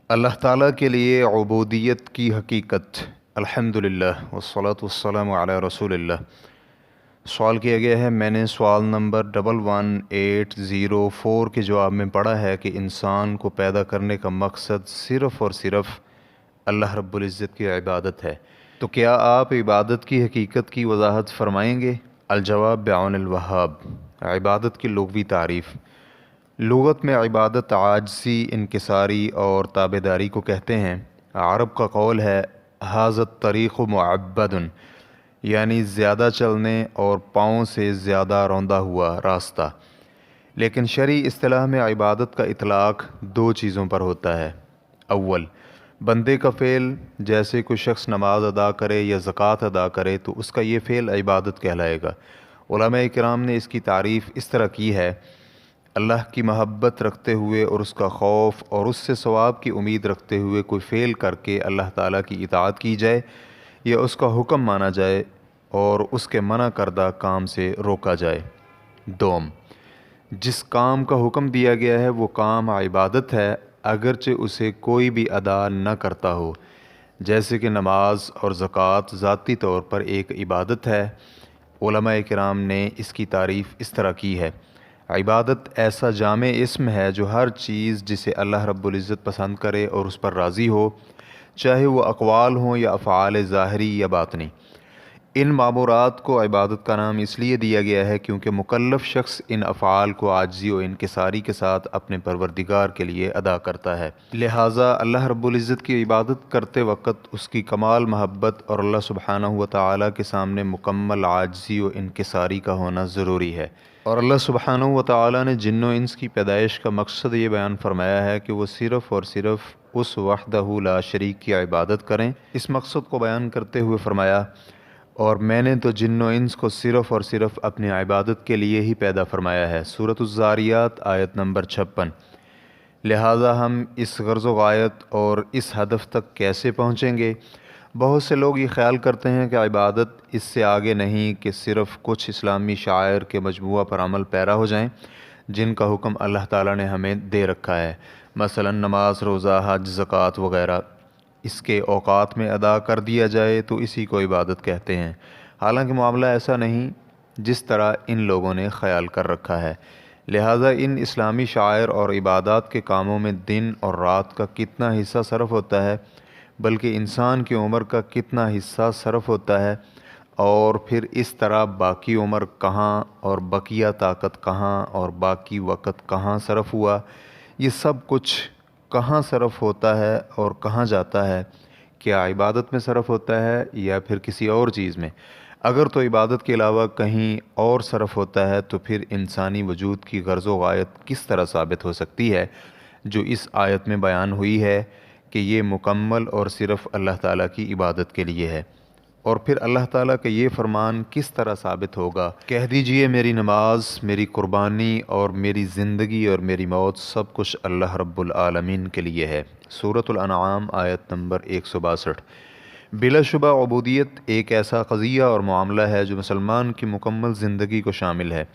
اللہ تعالیٰ کے لیے عبودیت کی حقیقت۔ الحمدللہ والصلاة والسلام علی رسول اللہ۔ سوال کیا گیا ہے، میں نے سوال نمبر 11804 کے جواب میں پڑھا ہے کہ انسان کو پیدا کرنے کا مقصد صرف اور صرف اللہ رب العزت کی عبادت ہے، تو کیا آپ عبادت کی حقیقت کی وضاحت فرمائیں گے؟ الجواب بعون الوہاب۔ عبادت کی لغوی تعریف۔ لغت میں عبادت عاجزی، انکساری اور تابعداری کو کہتے ہیں۔ عرب کا قول ہے ھذا الطریق معبد، یعنی زیادہ چلنے اور پاؤں سے زیادہ روندا ہوا راستہ۔ لیکن شرعی اصطلاح میں عبادت کا اطلاق دو چیزوں پر ہوتا ہے۔ اول، بندے کا فعل، جیسے کوئی شخص نماز ادا کرے یا زکوٰۃ ادا کرے تو اس کا یہ فعل عبادت کہلائے گا۔ علماء کرام نے اس کی تعریف اس طرح کی ہے: اللہ کی محبت رکھتے ہوئے اور اس کا خوف اور اس سے ثواب کی امید رکھتے ہوئے کوئی فعل کر کے اللہ تعالیٰ کی اطاعت کی جائے یا اس کا حکم مانا جائے اور اس کے منع کردہ کام سے روکا جائے۔ دوم، جس کام کا حکم دیا گیا ہے وہ کام عبادت ہے، اگرچہ اسے کوئی بھی ادا نہ کرتا ہو، جیسے کہ نماز اور زکوٰۃ ذاتی طور پر ایک عبادت ہے۔ علماء کرام نے اس کی تعریف اس طرح کی ہے: عبادت ایسا جامع اسم ہے جو ہر چیز جسے اللہ رب العزت پسند کرے اور اس پر راضی ہو، چاہے وہ اقوال ہوں یا افعال ظاہری یا باطنی۔ ان معمورات کو عبادت کا نام اس لیے دیا گیا ہے کیونکہ مکلف شخص ان افعال کو عاجزی و انکساری کے ساتھ اپنے پروردگار کے لیے ادا کرتا ہے۔ لہٰذا اللہ رب العزت کی عبادت کرتے وقت اس کی کمال محبت اور اللہ سبحانہ و تعالیٰ کے سامنے مکمل عاجزی و انکساری کا ہونا ضروری ہے۔ اور اللہ سبحانہ و تعالیٰ نے جن و انس کی پیدائش کا مقصد یہ بیان فرمایا ہے کہ وہ صرف اور صرف اس وحدہ لا شریک کی عبادت کریں۔ اس مقصد کو بیان کرتے ہوئے فرمایا: اور میں نے تو جن و انس کو صرف اور صرف اپنی عبادت کے لیے ہی پیدا فرمایا ہے۔ سورۃ الذاریات آیت نمبر 56۔ لہٰذا ہم اس غرض و غایت اور اس ہدف تک کیسے پہنچیں گے؟ بہت سے لوگ یہ خیال کرتے ہیں کہ عبادت اس سے آگے نہیں کہ صرف کچھ اسلامی شعائر کے مجموعہ پر عمل پیرا ہو جائیں جن کا حکم اللہ تعالیٰ نے ہمیں دے رکھا ہے، مثلا نماز، روزہ، حج، زکوٰۃ وغیرہ۔ اس کے اوقات میں ادا کر دیا جائے تو اسی کو عبادت کہتے ہیں، حالانکہ معاملہ ایسا نہیں جس طرح ان لوگوں نے خیال کر رکھا ہے۔ لہٰذا ان اسلامی شعائر اور عبادات کے کاموں میں دن اور رات کا کتنا حصہ صرف ہوتا ہے، بلکہ انسان کی عمر کا کتنا حصہ صرف ہوتا ہے، اور پھر اس طرح باقی عمر کہاں اور بقیہ طاقت کہاں اور باقی وقت کہاں صرف ہوا، یہ سب کچھ کہاں صرف ہوتا ہے اور کہاں جاتا ہے؟ کیا عبادت میں صرف ہوتا ہے یا پھر کسی اور چیز میں؟ اگر تو عبادت کے علاوہ کہیں اور صرف ہوتا ہے تو پھر انسانی وجود کی غرض و غایت کس طرح ثابت ہو سکتی ہے جو اس آیت میں بیان ہوئی ہے کہ یہ مکمل اور صرف اللہ تعالیٰ کی عبادت کے لیے ہے؟ اور پھر اللہ تعالیٰ کا یہ فرمان کس طرح ثابت ہوگا: کہہ دیجئے میری نماز، میری قربانی اور میری زندگی اور میری موت سب کچھ اللہ رب العالمین کے لیے ہے۔ سورۃ الانعام آیت نمبر 162۔ بلا شبہ عبودیت ایک ایسا قضیہ اور معاملہ ہے جو مسلمان کی مکمل زندگی کو شامل ہے۔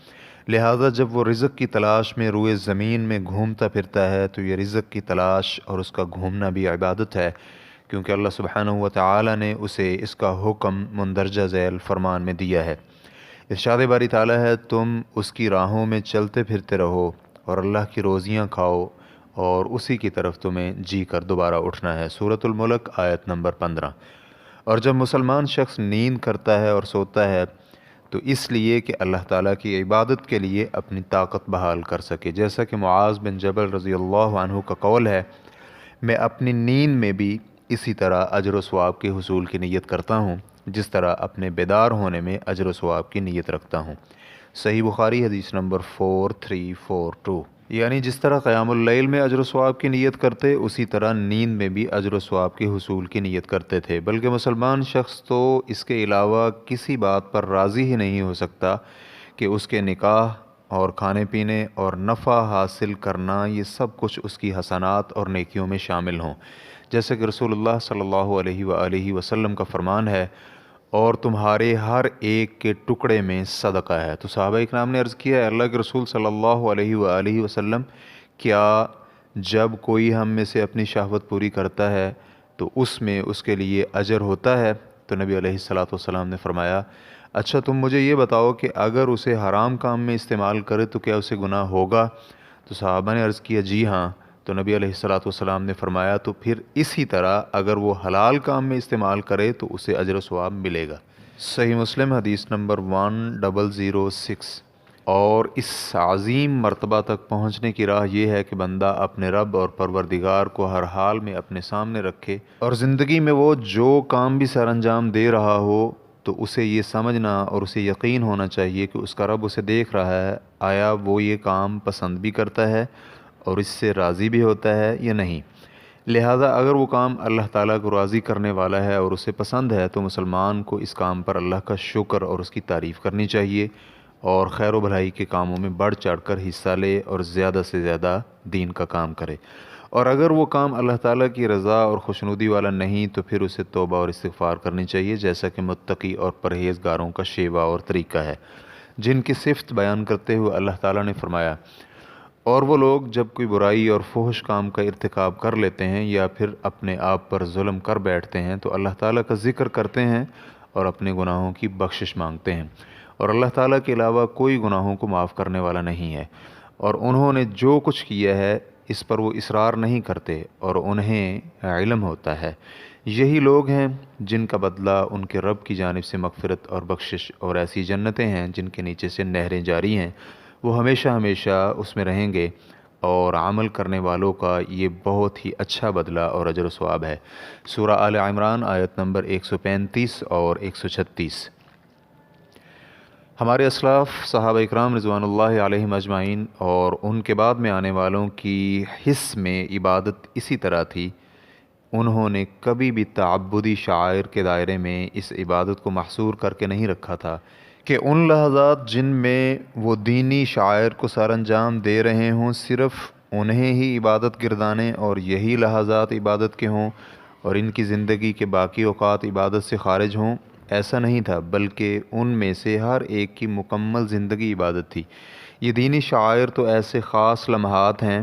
لہٰذا جب وہ رزق کی تلاش میں روئے زمین میں گھومتا پھرتا ہے تو یہ رزق کی تلاش اور اس کا گھومنا بھی عبادت ہے، کیونکہ اللہ سبحانہ و تعالیٰ نے اسے اس کا حکم مندرجہ ذیل فرمان میں دیا ہے۔ ارشاد باری تعالیٰ ہے: تم اس کی راہوں میں چلتے پھرتے رہو اور اللہ کی روزیاں کھاؤ اور اسی کی طرف تمہیں جی کر دوبارہ اٹھنا ہے۔ سورۃ الملک آیت نمبر 15۔ اور جب مسلمان شخص نیند کرتا ہے اور سوتا ہے تو اس لیے کہ اللہ تعالیٰ کی عبادت کے لیے اپنی طاقت بحال کر سکے، جیسا کہ معاذ بن جبل رضی اللہ عنہ کا قول ہے: میں اپنی نیند میں بھی اسی طرح اجر و ثواب کے حصول کی نیت کرتا ہوں جس طرح اپنے بیدار ہونے میں اجر و ثواب کی نیت رکھتا ہوں۔ صحیح بخاری حدیث نمبر 4342۔ یعنی جس طرح قیام اللیل میں اجر و ثواب کی نیت کرتے، اسی طرح نیند میں بھی اجر و ثواب کے حصول کی نیت کرتے تھے، بلکہ مسلمان شخص تو اس کے علاوہ کسی بات پر راضی ہی نہیں ہو سکتا کہ اس کے نکاح اور کھانے پینے اور نفع حاصل کرنا یہ سب کچھ اس کی حسنات اور نیکیوں میں شامل ہوں، جیسے کہ رسول اللہ صلی اللہ علیہ وآلہ وسلم کا فرمان ہے: اور تمہارے ہر ایک کے ٹکڑے میں صدقہ ہے۔ تو صحابہ اکرام نے عرض کیا: اللہ کے رسول صلی اللہ علیہ وآلہ وسلم، کیا جب کوئی ہم میں سے اپنی شہوت پوری کرتا ہے تو اس میں اس کے لیے اجر ہوتا ہے؟ تو نبی علیہ الصلاۃ والسلام نے فرمایا، اچھا تم مجھے یہ بتاؤ کہ اگر اسے حرام کام میں استعمال کرے تو کیا اسے گناہ ہوگا؟ تو صحابہ نے عرض کیا جی ہاں۔ تو نبی علیہ الصلاۃ والسلام نے فرمایا تو پھر اسی طرح اگر وہ حلال کام میں استعمال کرے تو اسے اجر و ثواب ملے گا۔ صحیح مسلم حدیث نمبر 1006۔ اور اس عظیم مرتبہ تک پہنچنے کی راہ یہ ہے کہ بندہ اپنے رب اور پروردگار کو ہر حال میں اپنے سامنے رکھے، اور زندگی میں وہ جو کام بھی سر انجام دے رہا ہو تو اسے یہ سمجھنا اور اسے یقین ہونا چاہیے کہ اس کا رب اسے دیکھ رہا ہے، آیا وہ یہ کام پسند بھی کرتا ہے اور اس سے راضی بھی ہوتا ہے یا نہیں۔ لہذا اگر وہ کام اللہ تعالیٰ کو راضی کرنے والا ہے اور اسے پسند ہے تو مسلمان کو اس کام پر اللہ کا شکر اور اس کی تعریف کرنی چاہیے، اور خیر و بھلائی کے کاموں میں بڑھ چڑھ کر حصہ لے اور زیادہ سے زیادہ دین کا کام کرے۔ اور اگر وہ کام اللہ تعالیٰ کی رضا اور خوشنودی والا نہیں تو پھر اسے توبہ اور استغفار کرنی چاہیے، جیسا کہ متقی اور پرہیزگاروں کا شیوہ اور طریقہ ہے، جن کی صفت بیان کرتے ہوئے اللہ تعالیٰ نے فرمایا، اور وہ لوگ جب کوئی برائی اور فحش کام کا ارتکاب کر لیتے ہیں یا پھر اپنے آپ پر ظلم کر بیٹھتے ہیں تو اللہ تعالیٰ کا ذکر کرتے ہیں اور اپنے گناہوں کی بخشش مانگتے ہیں، اور اللہ تعالیٰ کے علاوہ کوئی گناہوں کو معاف کرنے والا نہیں ہے، اور انہوں نے جو کچھ کیا ہے اس پر وہ اصرار نہیں کرتے اور انہیں علم ہوتا ہے۔ یہی لوگ ہیں جن کا بدلہ ان کے رب کی جانب سے مغفرت اور بخشش اور ایسی جنتیں ہیں جن کے نیچے سے نہریں جاری ہیں، وہ ہمیشہ ہمیشہ اس میں رہیں گے، اور عمل کرنے والوں کا یہ بہت ہی اچھا بدلہ اور اجر و ثواب ہے۔ سورہ آل عمران آیت نمبر 135 اور 136۔ ہمارے اسلاف صحابہ اکرام رضوان اللہ علیہم اجمعین اور ان کے بعد میں آنے والوں کی حس میں عبادت اسی طرح تھی۔ انہوں نے کبھی بھی تعبدی شعائر کے دائرے میں اس عبادت کو محصور کر کے نہیں رکھا تھا کہ ان لحظات جن میں وہ دینی شعائر کو سر انجام دے رہے ہوں صرف انہیں ہی عبادت گردانیں اور یہی لحظات عبادت کے ہوں، اور ان کی زندگی کے باقی اوقات عبادت سے خارج ہوں۔ ایسا نہیں تھا، بلکہ ان میں سے ہر ایک کی مکمل زندگی عبادت تھی۔ یہ دینی شعائر تو ایسے خاص لمحات ہیں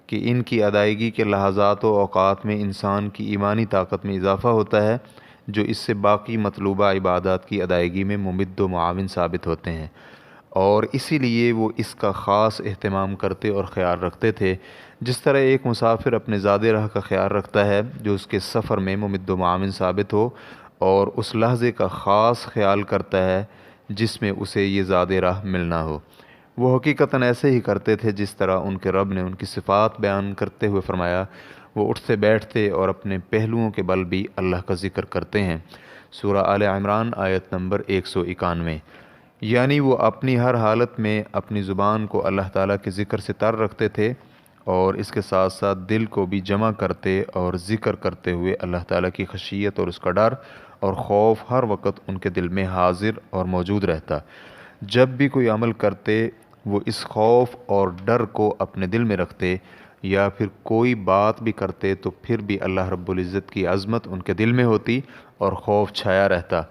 کہ ان کی ادائیگی کے لحظات و اوقات میں انسان کی ایمانی طاقت میں اضافہ ہوتا ہے، جو اس سے باقی مطلوبہ عبادات کی ادائیگی میں ممد و معاون ثابت ہوتے ہیں، اور اسی لیے وہ اس کا خاص اہتمام کرتے اور خیال رکھتے تھے، جس طرح ایک مسافر اپنے زاد راہ کا خیال رکھتا ہے جو اس کے سفر میں ممد و معاون ثابت ہو، اور اس لحظے کا خاص خیال کرتا ہے جس میں اسے یہ زاد راہ ملنا ہو۔ وہ حقیقتاً ایسے ہی کرتے تھے جس طرح ان کے رب نے ان کی صفات بیان کرتے ہوئے فرمایا، وہ اٹھتے بیٹھتے اور اپنے پہلوؤں کے بل بھی اللہ کا ذکر کرتے ہیں۔ سورہ آل عمران آیت نمبر 191۔ یعنی وہ اپنی ہر حالت میں اپنی زبان کو اللہ تعالیٰ کے ذکر سے تر رکھتے تھے، اور اس کے ساتھ ساتھ دل کو بھی جمع کرتے اور ذکر کرتے ہوئے اللہ تعالیٰ کی خشیت اور اس کا ڈر اور خوف ہر وقت ان کے دل میں حاضر اور موجود رہتا۔ جب بھی کوئی عمل کرتے وہ اس خوف اور ڈر کو اپنے دل میں رکھتے، یا پھر کوئی بات بھی کرتے تو پھر بھی اللہ رب العزت کی عظمت ان کے دل میں ہوتی اور خوف چھایا رہتا۔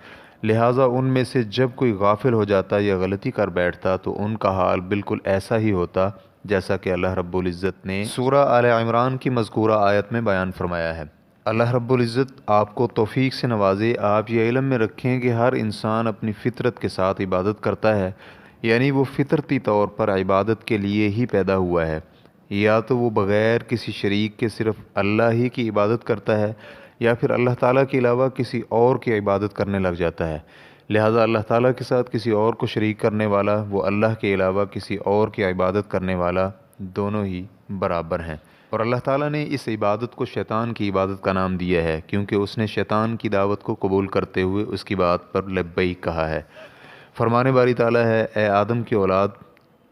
لہٰذا ان میں سے جب کوئی غافل ہو جاتا یا غلطی کر بیٹھتا تو ان کا حال بالکل ایسا ہی ہوتا جیسا کہ اللہ رب العزت نے سورہ آل عمران کی مذکورہ آیت میں بیان فرمایا ہے۔ اللہ رب العزت آپ کو توفیق سے نوازے، آپ یہ علم میں رکھیں کہ ہر انسان اپنی فطرت کے ساتھ عبادت کرتا ہے، یعنی وہ فطرتی طور پر عبادت کے لیے ہی پیدا ہوا ہے، یا تو وہ بغیر کسی شریک کے صرف اللہ ہی کی عبادت کرتا ہے، یا پھر اللہ تعالیٰ کے علاوہ کسی اور کی عبادت کرنے لگ جاتا ہے۔ لہٰذا اللہ تعالیٰ کے ساتھ کسی اور کو شریک کرنے والا، وہ اللہ کے علاوہ کسی اور کی عبادت کرنے والا، دونوں ہی برابر ہیں۔ اور اللہ تعالیٰ نے اس عبادت کو شیطان کی عبادت کا نام دیا ہے، کیونکہ اس نے شیطان کی دعوت کو قبول کرتے ہوئے اس کی بات پر لبیک کہا ہے۔ فرمانے باری تعالیٰ ہے، اے آدم کی اولاد،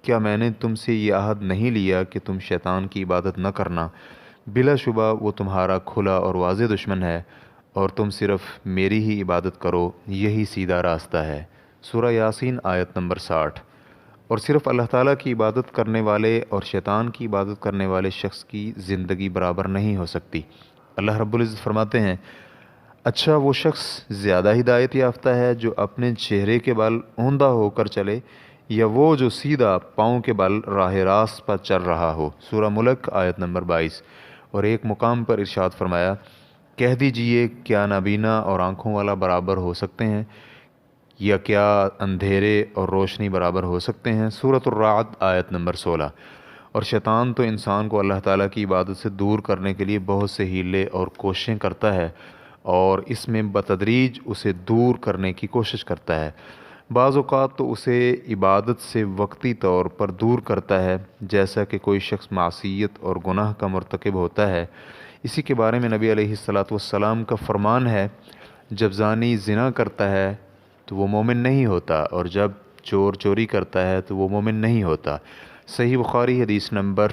کیا میں نے تم سے یہ عہد نہیں لیا کہ تم شیطان کی عبادت نہ کرنا؟ بلا شبہ وہ تمہارا کھلا اور واضح دشمن ہے، اور تم صرف میری ہی عبادت کرو، یہی سیدھا راستہ ہے۔ سورہ یاسین آیت نمبر 60۔ اور صرف اللہ تعالیٰ کی عبادت کرنے والے اور شیطان کی عبادت کرنے والے شخص کی زندگی برابر نہیں ہو سکتی۔ اللہ رب العزت فرماتے ہیں، اچھا وہ شخص زیادہ ہدایت یافتہ ہے جو اپنے چہرے کے بل اوندھا ہو کر چلے، یا وہ جو سیدھا پاؤں کے بل راہ راست پر چل رہا ہو۔ سورہ ملک آیت نمبر 22۔ اور ایک مقام پر ارشاد فرمایا، کہہ دیجئے کیا نابینا اور آنکھوں والا برابر ہو سکتے ہیں، یا کیا اندھیرے اور روشنی برابر ہو سکتے ہیں۔ سورۃ الرعد آیت نمبر 16۔ اور شیطان تو انسان کو اللہ تعالیٰ کی عبادت سے دور کرنے کے لیے بہت سے ہیلے اور کوششیں کرتا ہے، اور اس میں بتدریج اسے دور کرنے کی کوشش کرتا ہے۔ بعض اوقات تو اسے عبادت سے وقتی طور پر دور کرتا ہے، جیسا کہ کوئی شخص معصیت اور گناہ کا مرتکب ہوتا ہے۔ اسی کے بارے میں نبی علیہ السلام کا فرمان ہے، جب زانی زنا کرتا ہے تو وہ مومن نہیں ہوتا، اور جب چور چوری کرتا ہے تو وہ مومن نہیں ہوتا۔ صحیح بخاری حدیث نمبر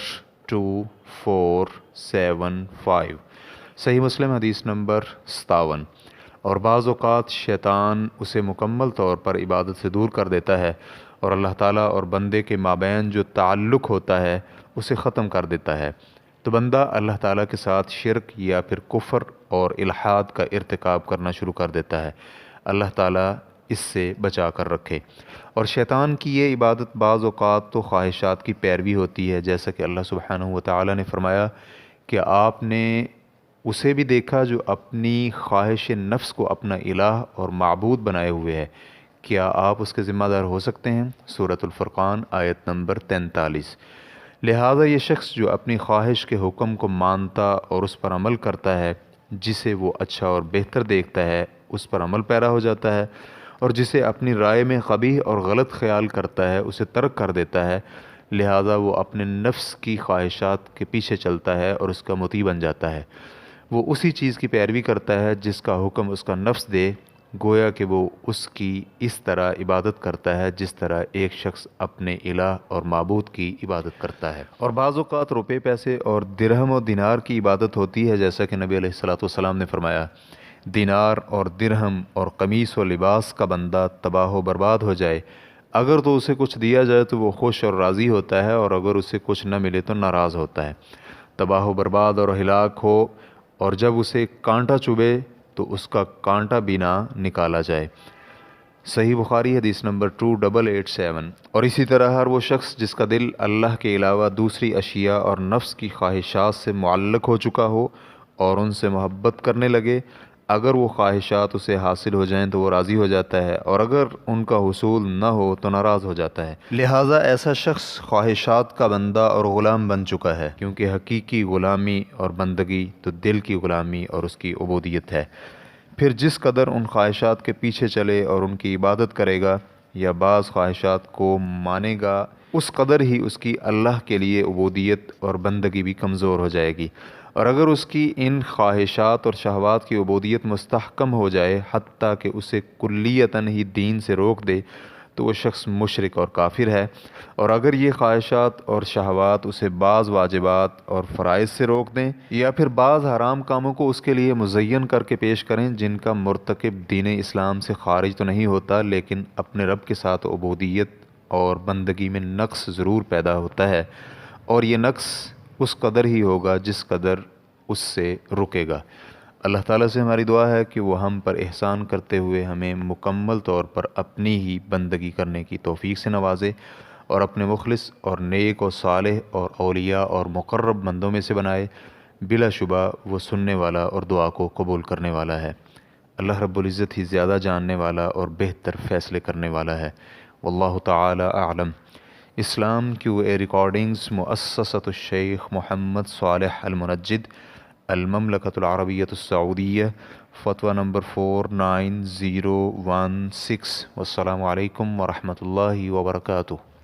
2475، صحیح مسلم حدیث نمبر 57۔ اور بعض اوقات شیطان اسے مکمل طور پر عبادت سے دور کر دیتا ہے، اور اللہ تعالیٰ اور بندے کے مابین جو تعلق ہوتا ہے اسے ختم کر دیتا ہے، تو بندہ اللہ تعالیٰ کے ساتھ شرک یا پھر کفر اور الحاد کا ارتکاب کرنا شروع کر دیتا ہے۔ اللہ تعالیٰ اس سے بچا کر رکھے۔ اور شیطان کی یہ عبادت بعض اوقات تو خواہشات کی پیروی ہوتی ہے، جیسا کہ اللہ سبحانہ وتعالیٰ نے فرمایا کہ آپ نے اسے بھی دیکھا جو اپنی خواہش نفس کو اپنا الہ اور معبود بنائے ہوئے ہے، کیا آپ اس کے ذمہ دار ہو سکتے ہیں؟ سورۃ الفرقان آیت نمبر 43۔ لہذا یہ شخص جو اپنی خواہش کے حکم کو مانتا اور اس پر عمل کرتا ہے، جسے وہ اچھا اور بہتر دیکھتا ہے اس پر عمل پیرا ہو جاتا ہے، اور جسے اپنی رائے میں قبیح اور غلط خیال کرتا ہے اسے ترک کر دیتا ہے، لہذا وہ اپنے نفس کی خواہشات کے پیچھے چلتا ہے اور اس کا مطیع بن جاتا ہے۔ وہ اسی چیز کی پیروی کرتا ہے جس کا حکم اس کا نفس دے، گویا کہ وہ اس کی اس طرح عبادت کرتا ہے جس طرح ایک شخص اپنے الہ اور معبود کی عبادت کرتا ہے۔ اور بعض اوقات روپے پیسے اور درہم و دینار کی عبادت ہوتی ہے، جیسا کہ نبی علیہ السلام نے فرمایا، دینار اور درہم اور قمیص و لباس کا بندہ تباہ و برباد ہو جائے، اگر تو اسے کچھ دیا جائے تو وہ خوش اور راضی ہوتا ہے، اور اگر اسے کچھ نہ ملے تو ناراض ہوتا ہے۔ تباہ و برباد اور ہلاک ہو، اور جب اسے کانٹا چبھے تو اس کا کانٹا بھی نہ نکالا جائے۔ صحیح بخاری حدیث نمبر 2887۔ اور اسی طرح ہر وہ شخص جس کا دل اللہ کے علاوہ دوسری اشیاء اور نفس کی خواہشات سے معلق ہو چکا ہو اور ان سے محبت کرنے لگے، اگر وہ خواہشات اسے حاصل ہو جائیں تو وہ راضی ہو جاتا ہے، اور اگر ان کا حصول نہ ہو تو ناراض ہو جاتا ہے۔ لہٰذا ایسا شخص خواہشات کا بندہ اور غلام بن چکا ہے، کیونکہ حقیقی غلامی اور بندگی تو دل کی غلامی اور اس کی عبودیت ہے۔ پھر جس قدر ان خواہشات کے پیچھے چلے اور ان کی عبادت کرے گا یا بعض خواہشات کو مانے گا، اس قدر ہی اس کی اللہ کے لیے عبودیت اور بندگی بھی کمزور ہو جائے گی۔ اور اگر اس کی ان خواہشات اور شہوات کی عبودیت مستحکم ہو جائے حتیٰ کہ اسے کلیتاً ہی دین سے روک دے، تو وہ شخص مشرک اور کافر ہے۔ اور اگر یہ خواہشات اور شہوات اسے بعض واجبات اور فرائض سے روک دیں، یا پھر بعض حرام کاموں کو اس کے لیے مزین کر کے پیش کریں جن کا مرتکب دین اسلام سے خارج تو نہیں ہوتا، لیکن اپنے رب کے ساتھ عبودیت اور بندگی میں نقص ضرور پیدا ہوتا ہے، اور یہ نقص اس قدر ہی ہوگا جس قدر اس سے رکے گا۔ اللہ تعالیٰ سے ہماری دعا ہے کہ وہ ہم پر احسان کرتے ہوئے ہمیں مکمل طور پر اپنی ہی بندگی کرنے کی توفیق سے نوازے، اور اپنے مخلص اور نیک و صالح اور اولیاء اور مقرب بندوں میں سے بنائے۔ بلا شبہ وہ سننے والا اور دعا کو قبول کرنے والا ہے۔ اللہ رب العزت ہی زیادہ جاننے والا اور بہتر فیصلے کرنے والا ہے۔ واللہ تعالی اعلم۔ اسلام کیو اے ریکارڈنگز مؤسسۃ الشیخ محمد صالح المنجد، المملکۃ العربیۃ السعودیہ، فتویٰ نمبر 49016۔ والسلام علیکم ورحمۃ اللہ وبرکاتہ۔